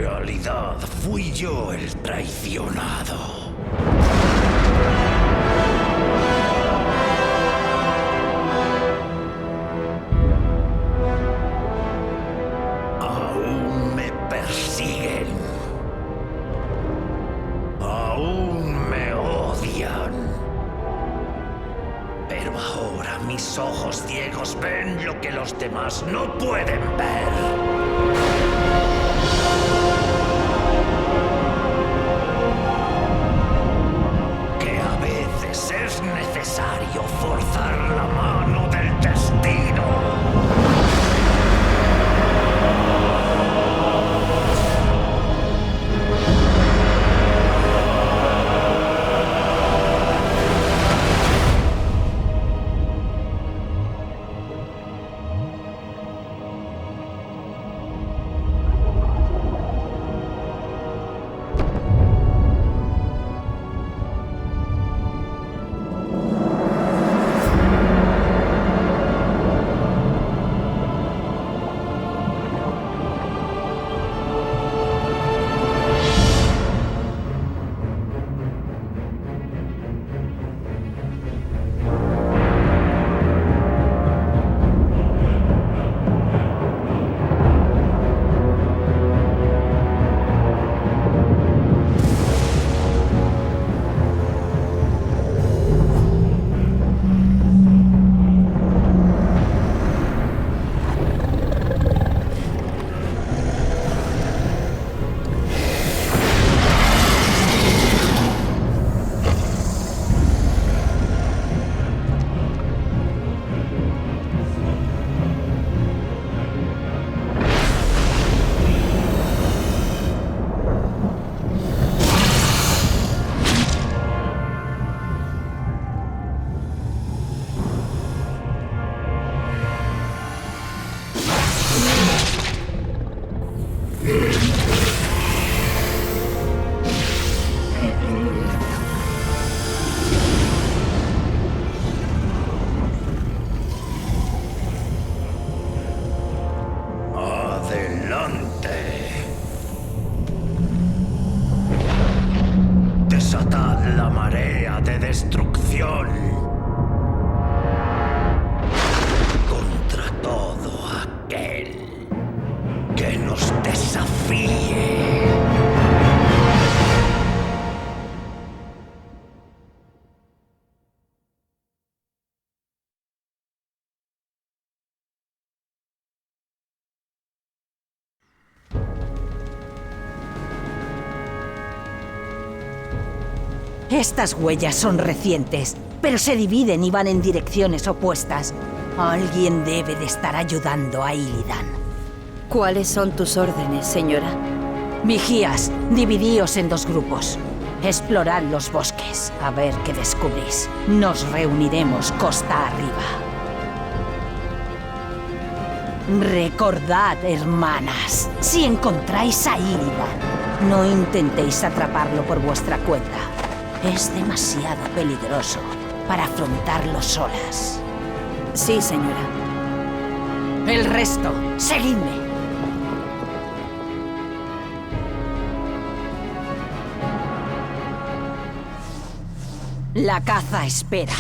realidad fui yo el traicionado. Aún me persiguen. Aún me odian. Pero ahora mis ojos ciegos ven lo que los demás no pueden ver. Que a veces es necesario forzar la mano del destino. Desatad la marea de destrucción contra todo aquel que nos desafíe. Estas huellas son recientes, pero se dividen y van en direcciones opuestas. Alguien debe de estar ayudando a Illidan. ¿Cuáles son tus órdenes, señora? Vigías, dividíos en 2 grupos. Explorad los bosques, a ver qué descubrís. Nos reuniremos costa arriba. Recordad, hermanas, si encontráis a Illidan, no intentéis atraparlo por vuestra cuenta. Es demasiado peligroso para afrontarlo solas. Sí, señora. El resto, seguidme. La caza espera.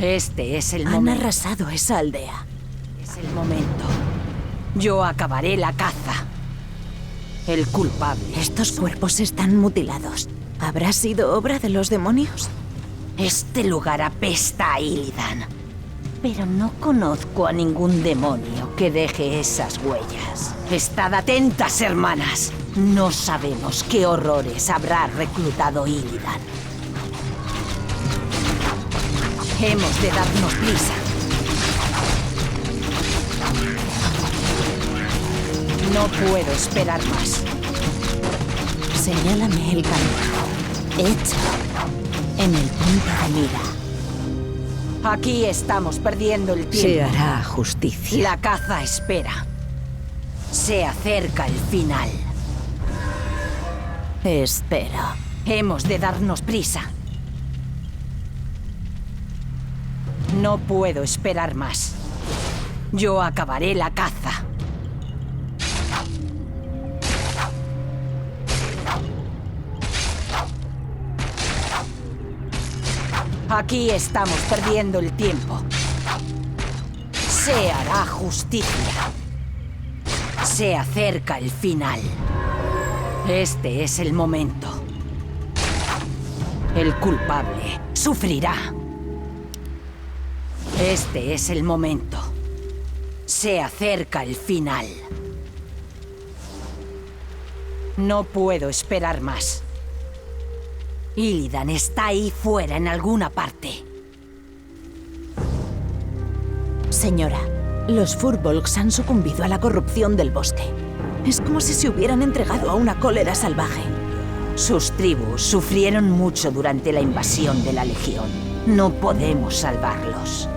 Este es el momento. Han arrasado esa aldea. Es el momento. Yo acabaré la caza. El culpable. Estos cuerpos están mutilados. ¿Habrá sido obra de los demonios? Este lugar apesta a Illidan. Pero no conozco a ningún demonio que deje esas huellas. Estad atentas, hermanas. No sabemos qué horrores habrá reclutado Illidan. Hemos de darnos prisa. No puedo esperar más. Señálame el camino. Hecho. En el punto de mira. Aquí estamos perdiendo el tiempo. Se hará justicia. La caza espera. Se acerca el final. Espero. Hemos de darnos prisa. No puedo esperar más. Yo acabaré la caza. Aquí estamos perdiendo el tiempo. Se hará justicia. Se acerca el final. Este es el momento. El culpable sufrirá. Este es el momento. Se acerca el final. No puedo esperar más. Illidan está ahí fuera en alguna parte. Señora, los Furbolgs han sucumbido a la corrupción del bosque. Es como si se hubieran entregado a una cólera salvaje. Sus tribus sufrieron mucho durante la invasión de la Legión. No podemos salvarlos.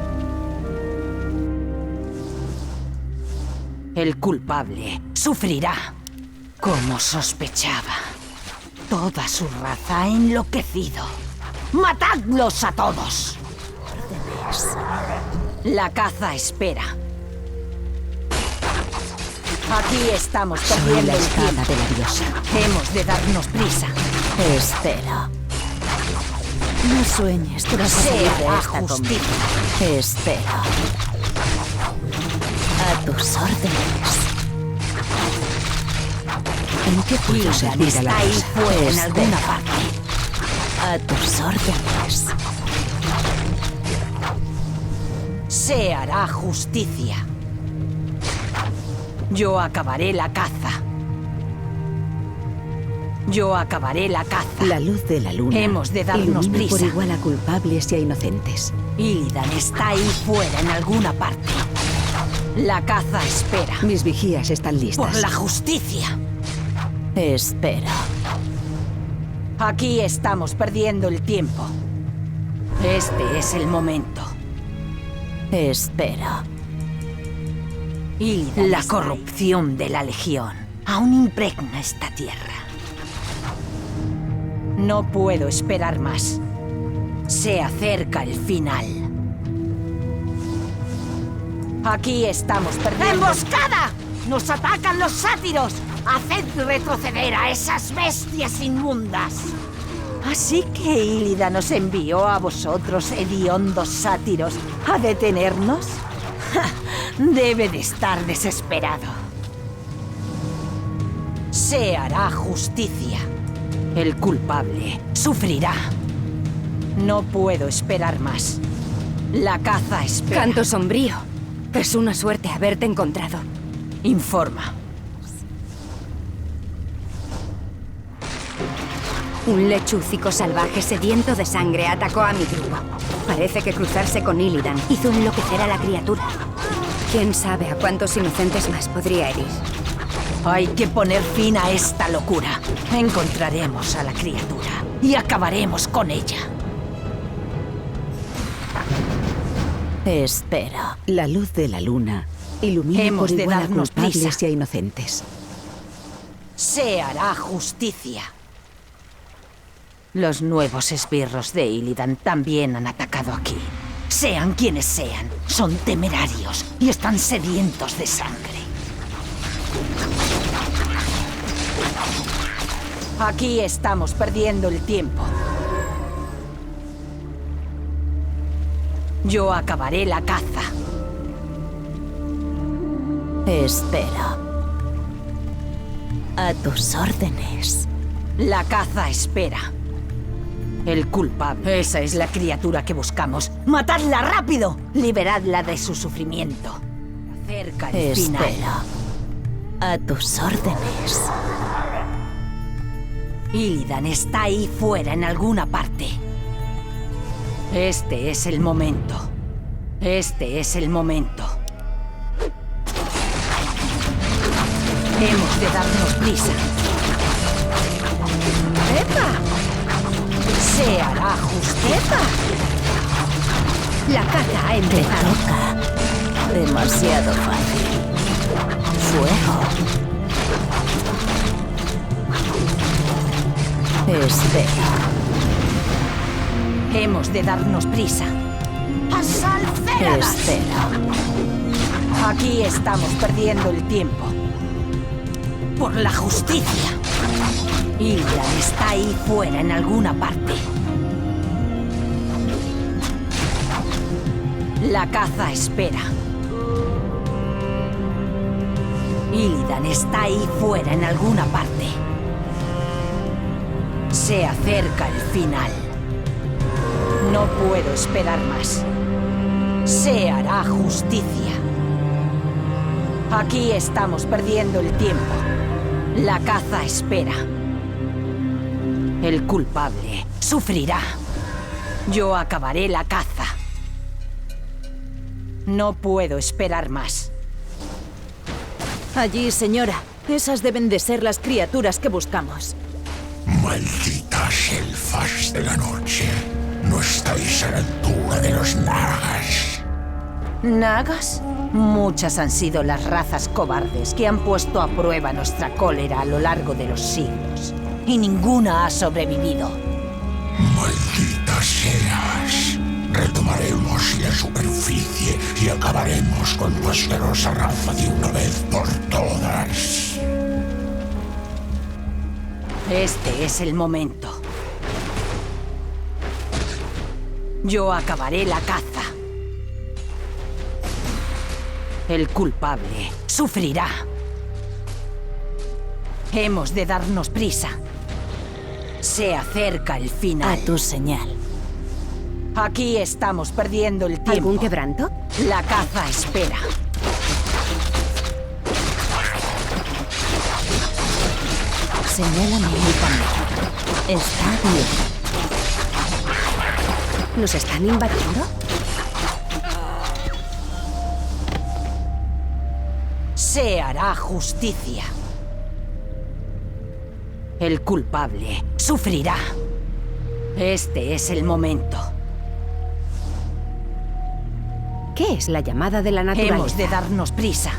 El culpable sufrirá. Como sospechaba. Toda su raza ha enloquecido. ¡Matadlos a todos! La caza espera. Aquí estamos perdiendo el tiempo de la diosa. Hemos de darnos prisa. Espera. No sueñes que vas a salir de esta tumba. Espera. A tus órdenes. ¿En qué puedo servir a la está ahí diosa? fuera en alguna parte. A tus órdenes. Se hará justicia. Yo acabaré la caza. Yo acabaré la caza. La luz de la luna Hemos de darnos ilumina prisa. por igual a culpables y a inocentes. Illidan está ahí fuera en alguna parte. La caza espera. Mis vigías están listas. Por la justicia. Espera. Aquí estamos perdiendo el tiempo. Este es el momento. Espera. Illidan la corrupción de la Legión aún impregna esta tierra. No puedo esperar más. Se acerca el final. Aquí estamos perdiendo. ¡Emboscada! ¡Nos atacan los sátiros! ¡Haced retroceder a esas bestias inmundas! Así que Illidan nos envió a vosotros, hediondos sátiros, a detenernos. ¡Ja! Debe de estar desesperado. Se hará justicia. El culpable sufrirá. No puedo esperar más. La caza espera. Canto sombrío. Es una suerte haberte encontrado. Informa. Un lechúcico salvaje sediento de sangre atacó a mi grupo. Parece que cruzarse con Illidan hizo enloquecer a la criatura. ¿Quién sabe a cuántos inocentes más podría herir? Hay que poner fin a esta locura. Encontraremos a la criatura y acabaremos con ella. Espera. La luz de la luna ilumina Hemos por de igual a darnos culpables prisa. y a inocentes. Se hará justicia. Los nuevos esbirros de Illidan también han atacado aquí. Sean quienes sean, son temerarios y están sedientos de sangre. Aquí estamos perdiendo el tiempo. Yo acabaré la caza. Espera. A tus órdenes. La caza espera. El culpable. Esa es la criatura que buscamos. ¡Matadla rápido! Liberadla de su sufrimiento. Acerca el final. Espera. A tus órdenes. Illidan está ahí fuera en alguna parte. Este es el momento. Este es el momento. Hemos de darnos prisa. ¡Epa! Se hará justicia. La caza ha Te empezado. toca. Demasiado fácil. Fuego. Espera. Hemos de darnos prisa. ¡Asalcéradas! Espera. Aquí estamos perdiendo el tiempo. Por la justicia. Illidan está ahí fuera en alguna parte. La caza espera. Illidan está ahí fuera en alguna parte. Se acerca el final. No puedo esperar más. Se hará justicia. Aquí estamos perdiendo el tiempo. La caza espera. El culpable sufrirá. Yo acabaré la caza. No puedo esperar más. Allí, señora. Esas deben de ser las criaturas que buscamos. Malditas elfas de la noche. No estáis a la altura de los nagas. ¿Nagas? Muchas han sido las razas cobardes que han puesto a prueba nuestra cólera a lo largo de los siglos. Y ninguna ha sobrevivido. Maldita seas. Retomaremos la superficie y acabaremos con tu asquerosa raza de una vez por todas. Este es el momento. Yo acabaré la caza. El culpable sufrirá. Hemos de darnos prisa. Se acerca el final. A tu señal. Aquí estamos perdiendo el tiempo. ¿Algún quebranto? La caza espera. Señálame el camino. Está bien. ¿Nos están invadiendo? Se hará justicia. El culpable sufrirá. Este es el momento. ¿Qué es la llamada de la naturaleza? Hemos de darnos prisa.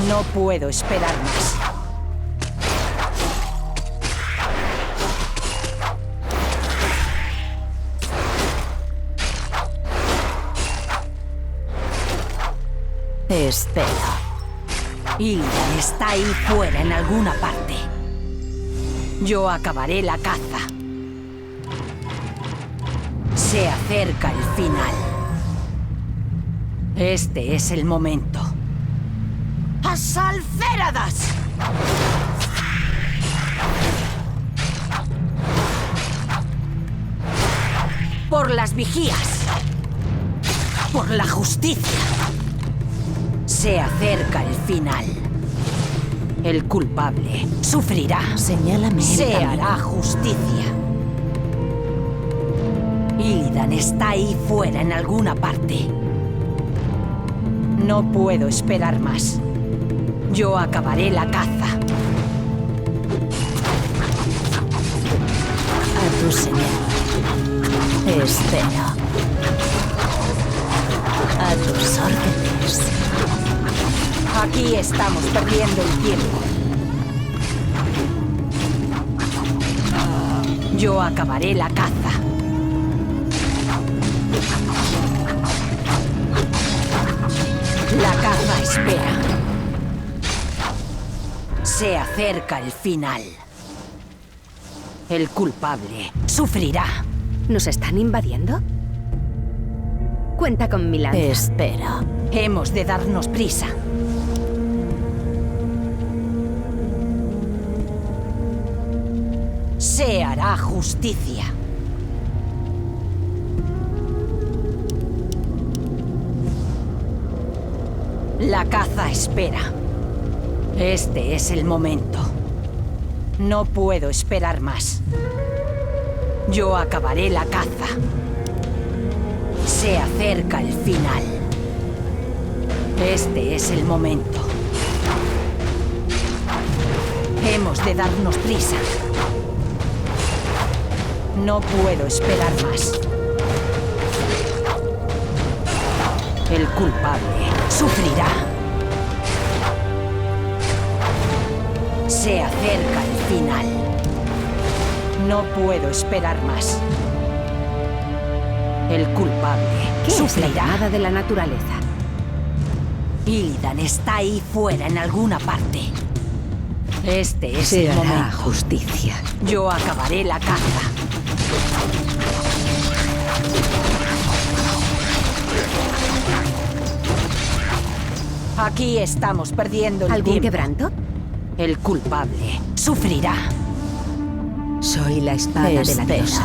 No puedo esperar más. Espera. Illidan está ahí fuera en alguna parte. Yo acabaré la caza. Se acerca el final. Este es el momento. ¡Asalféradas! Por las vigías. Por la justicia. Se acerca el final. El culpable sufrirá. Señálame el Se camino. hará justicia. Illidan está ahí fuera en alguna parte. No puedo esperar más. Yo acabaré la caza. A tu señal. Espera. A tus órdenes. Aquí estamos perdiendo el tiempo. Yo acabaré la caza. La caza espera. Se acerca el final. El culpable sufrirá. ¿Nos están invadiendo? Cuenta con mi lanza. Espera. Hemos de darnos prisa. Se hará justicia. La caza espera. Este es el momento. No puedo esperar más. Yo acabaré la caza. Se acerca el final. Este es el momento. Hemos de darnos prisa. No puedo esperar más. El culpable sufrirá. Se acerca el final. No puedo esperar más. El culpable ¿Qué es la sufrirá. llamada de la naturaleza? Illidan está ahí fuera en alguna parte. Este es Se el hará momento. justicia. Yo acabaré la caza. Aquí estamos perdiendo el ¿Algún tiempo. quebranto? El culpable sufrirá. Soy la espada de la Espera. diosa.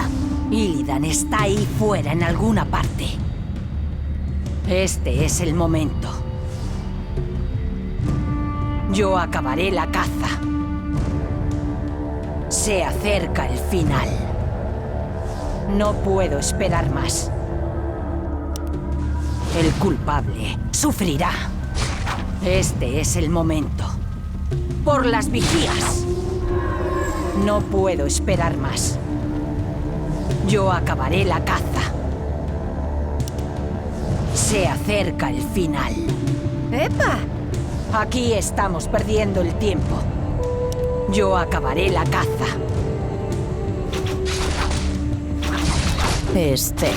Illidan está ahí fuera en alguna parte. Este es el momento. Yo acabaré la caza. Se acerca el final. No puedo esperar más. El culpable sufrirá. Este es el momento. ¡Por las vigías! No puedo esperar más. Yo acabaré la caza. Se acerca el final. ¡Epa! Aquí estamos perdiendo el tiempo. Yo acabaré la caza. Espera.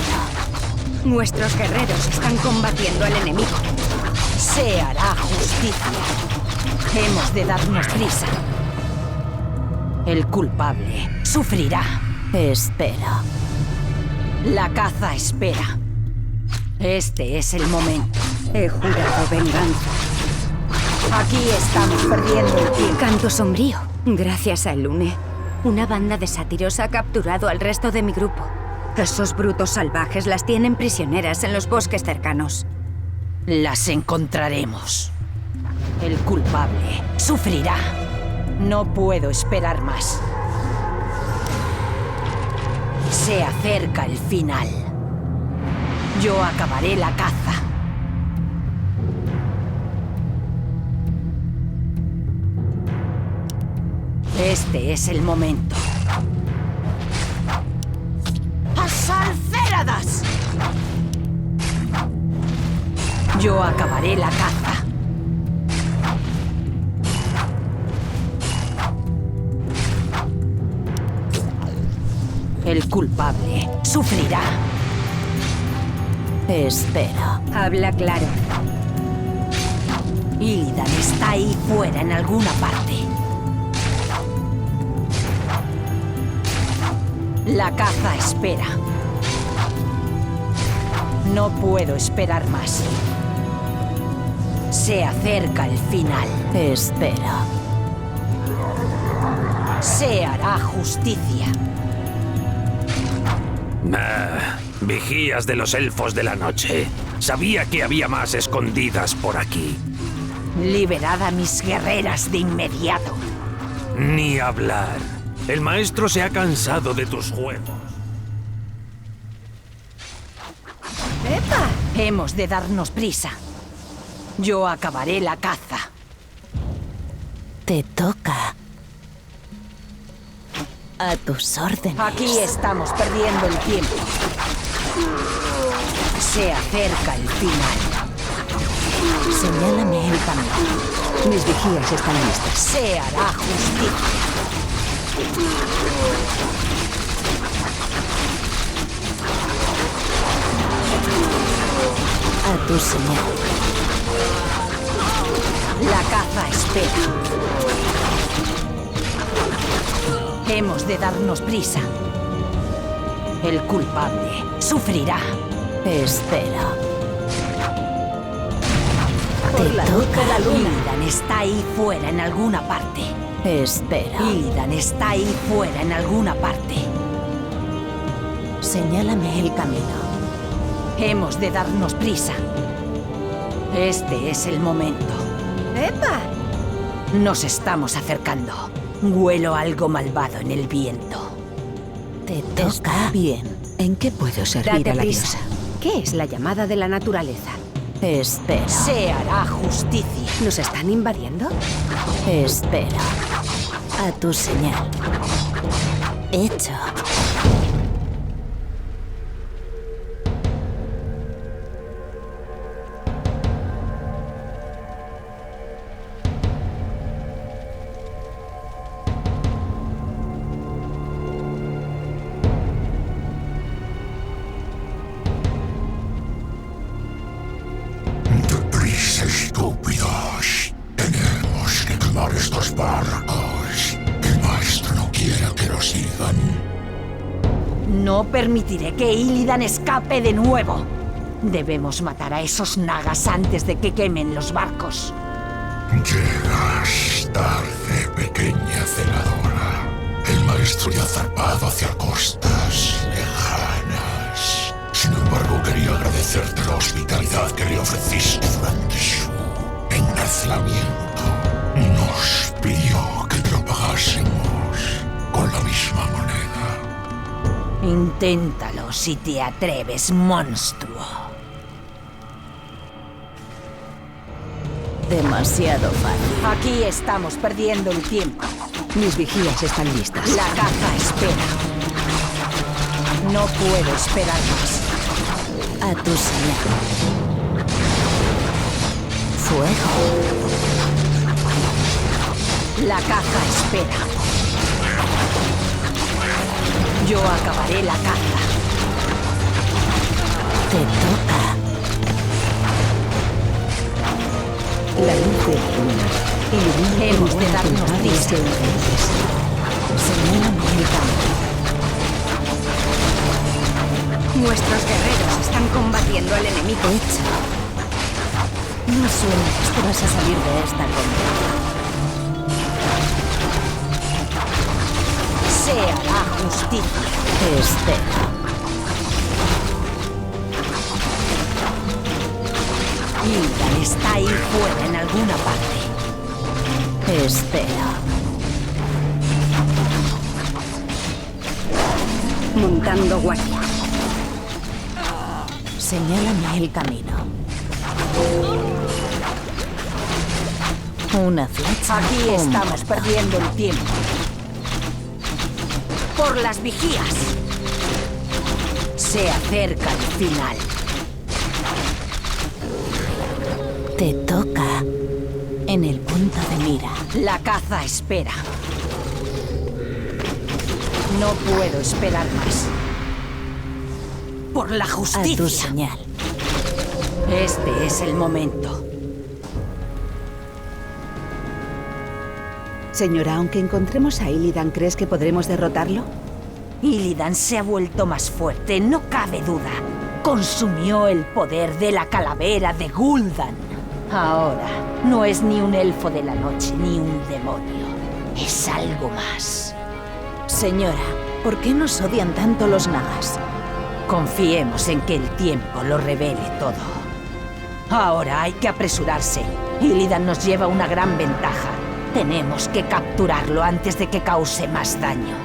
Nuestros guerreros están combatiendo al enemigo. Se hará justicia. Hemos de darnos prisa. El culpable sufrirá. Espera. La caza espera. Este es el momento. He jurado venganza. Aquí estamos perdiendo el tiempo. Canto sombrío. Gracias a Lune, una banda de sátiros ha capturado al resto de mi grupo. Esos brutos salvajes las tienen prisioneras en los bosques cercanos. Las encontraremos. El culpable sufrirá. No puedo esperar más. Se acerca el final. Yo acabaré la caza. Este es el momento. ¡Asalféradas! Yo acabaré la caza. El culpable sufrirá. Espera. Habla claro. Illidan está ahí fuera en alguna parte. La caza espera. No puedo esperar más. Se acerca el final. Espera. Se hará justicia. Vigías de los elfos de la noche. Sabía que había más escondidas por aquí. Liberad a mis guerreras de inmediato. Ni hablar. El maestro se ha cansado de tus juegos. ¡Epa! Hemos de darnos prisa. Yo acabaré la caza. Te toca. A tus órdenes. Aquí estamos perdiendo el tiempo. Se acerca el final. Señálame el camino. Mis vigías están listas. Se hará justicia. A tu señal. La caza espera. Hemos de darnos prisa. El culpable sufrirá. Espera. Te la luz de la luna. Illidan está ahí fuera en alguna parte. Espera. Illidan está ahí fuera en alguna parte. Señálame el camino. Hemos de darnos prisa. Este es el momento. ¡Epa! Nos estamos acercando. Huelo algo malvado en el viento. Te toca. Está bien. ¿En qué puedo servir Date a la prisa. diosa? ¿Qué es la llamada de la naturaleza? Espera. Se hará justicia. ¿Nos están invadiendo? Espera. A tu señal. Hecho. Deprisa, estúpidos. Tenemos que quemar estos barcos. El maestro no quiere que los sigan. No permitiré que Illidan escape de nuevo. Debemos matar a esos nagas antes de que quemen los barcos. Llegas tarde, pequeña celadora. El maestro ya ha zarpado hacia costas lejanas. Sin embargo, quería agradecerte la hospitalidad que le ofreciste durante su encarcelamiento. Nos pidió que te lo pagásemos con la misma moneda. Inténtalo si te atreves, monstruo. Demasiado fácil. Aquí estamos perdiendo el tiempo. Mis vigías están listas. La caza espera. No puedo esperar más. A tu señal. Fuego. La caza espera. Yo acabaré la caza. Te toca. La luz de la luna ilumina Hemos con de igual darnos culpables prisa. e inocentes. Señálame el campo. Nuestros guerreros están combatiendo al enemigo. Hecho. No sueñes que vas a salir de esta conmigo. Sea la justicia. Estela. Illidan está ahí fuera en alguna parte. Estela. Montando guardia. Señálame el camino. Una flecha. Aquí un estamos dardo. perdiendo el tiempo. Por las vigías. Se acerca el final. Te toca. En el punto de mira. La caza espera. No puedo esperar más. Por la A tu justicia. señal. Este es el momento. Señora, aunque encontremos a Illidan, ¿crees que podremos derrotarlo? Illidan se ha vuelto más fuerte, no cabe duda. Consumió el poder de la calavera de Gul'dan. Ahora, no es ni un elfo de la noche ni un demonio. Es algo más. Señora, ¿por qué nos odian tanto los nagas? Confiemos en que el tiempo lo revele todo. Ahora hay que apresurarse. Illidan nos lleva una gran ventaja. Tenemos que capturarlo antes de que cause más daño.